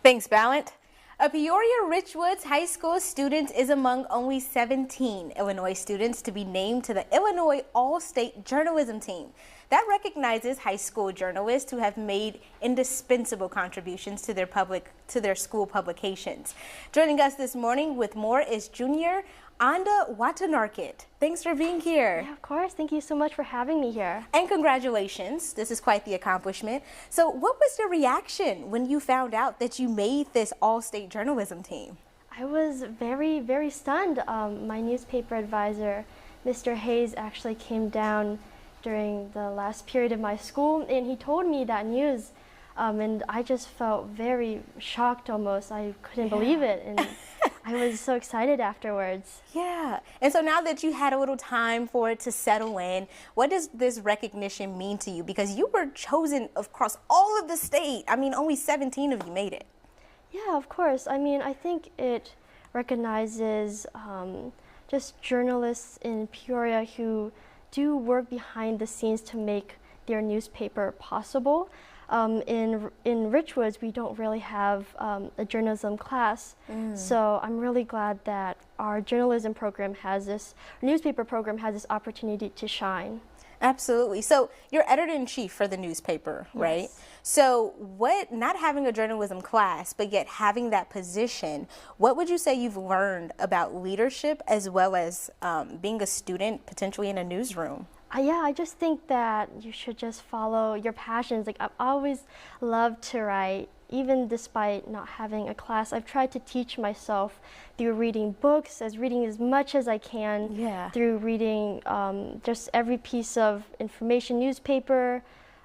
Thanks, Ballant. A Peoria Richwoods High School student is among only 17 Illinois students to be named to the Illinois All-State Journalism Team. That recognizes high school journalists who have made indispensable contributions to their school publications. Joining us this morning with more is junior Anda Wattanakit. Thanks for being here. Yeah, of course. Thank you so much for having me here. And congratulations. This is quite the accomplishment. So what was your reaction when you found out that you made this all-state journalism team? I was very, very stunned. My newspaper advisor, Mr. Hayes, actually came down during the last period of my school, and he told me that news. And I just felt very shocked almost. I couldn't believe it. And I was so excited afterwards. Yeah. And so now that you had a little time for it to settle in, what does this recognition mean to you? Because you were chosen across all of the state. I mean, only 17 of you made it. Yeah, of course. I mean, I think it recognizes just journalists in Peoria who do work behind the scenes to make their newspaper possible. In Richwoods, we don't really have a journalism class, so I'm really glad that our journalism program has this, newspaper program has this opportunity to shine. Absolutely. So you're editor-in-chief for the newspaper, right? Yes. So not having a journalism class, but yet having that position, what would you say you've learned about leadership as well as being a student potentially in a newsroom? Yeah, I just think that you should just follow your passions. Like, I've always loved to write, even despite not having a class. I've tried to teach myself through reading books, reading as much as I can, through reading just every piece of information, newspaper,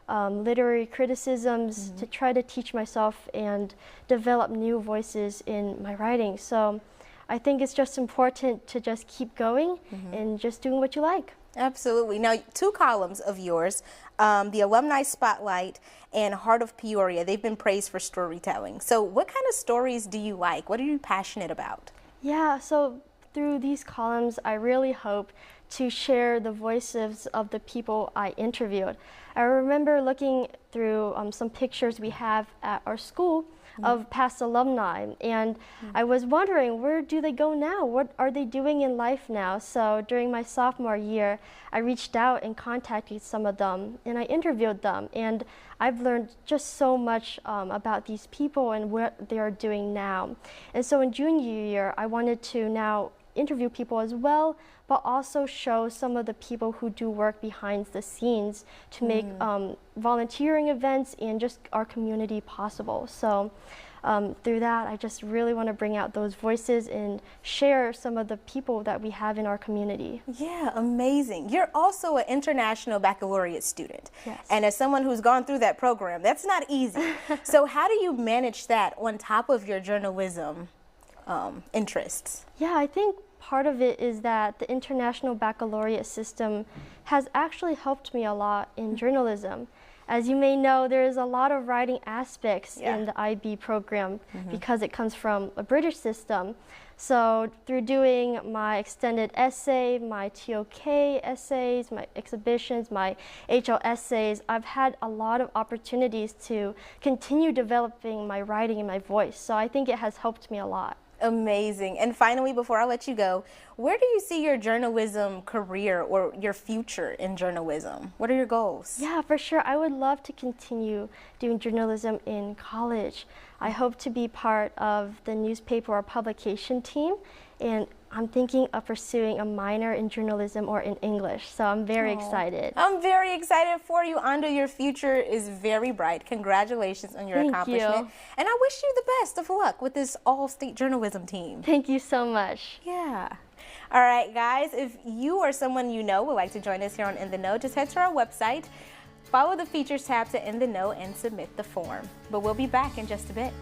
literary criticisms, to try to teach myself and develop new voices in my writing. So I think it's just important to just keep going and just doing what you like. Absolutely. Now, two columns of yours, the Alumni Spotlight and Heart of Peoria, they've been praised for storytelling. So what kind of stories do you like? What are you passionate about? Yeah, so through these columns, I really hope to share the voices of the people I interviewed. I remember looking through some pictures we have at our school of past alumni, and I was wondering, where do they go now? What are they doing in life now? So during my sophomore year, I reached out and contacted some of them, and I interviewed them, and I've learned just so much about these people and what they are doing now. And so in junior year, I wanted to now interview people as well, but also show some of the people who do work behind the scenes to make volunteering events and just our community possible. So through that, I just really want to bring out those voices and share some of the people that we have in our community. Yeah, amazing. You're also an international baccalaureate student. Yes. And as someone who's gone through that program, that's not easy. So how do you manage that on top of your journalism interests? Yeah, I think part of it is that the International Baccalaureate system has actually helped me a lot in journalism. As you may know, there is a lot of writing aspects in the IB program because it comes from a British system. So through doing my extended essay, my TOK essays, my exhibitions, my HL essays, I've had a lot of opportunities to continue developing my writing and my voice. So I think it has helped me a lot. Amazing. And finally, before I let you go, where do you see your journalism career or your future in journalism? What are your goals? Yeah, for sure. I would love to continue doing journalism in college. I hope to be part of the newspaper or publication team, and I'm thinking of pursuing a minor in journalism or in English, so I'm very excited. I'm very excited for you, Anda. Your future is very bright. Congratulations on your accomplishment. Thank you. And I wish you the best of luck with this all-state journalism team. Thank you so much. Yeah. All right, guys, if you or someone you know would like to join us here on In the Know, just head to our website, follow the features tab to In the Know, and submit the form. But we'll be back in just a bit.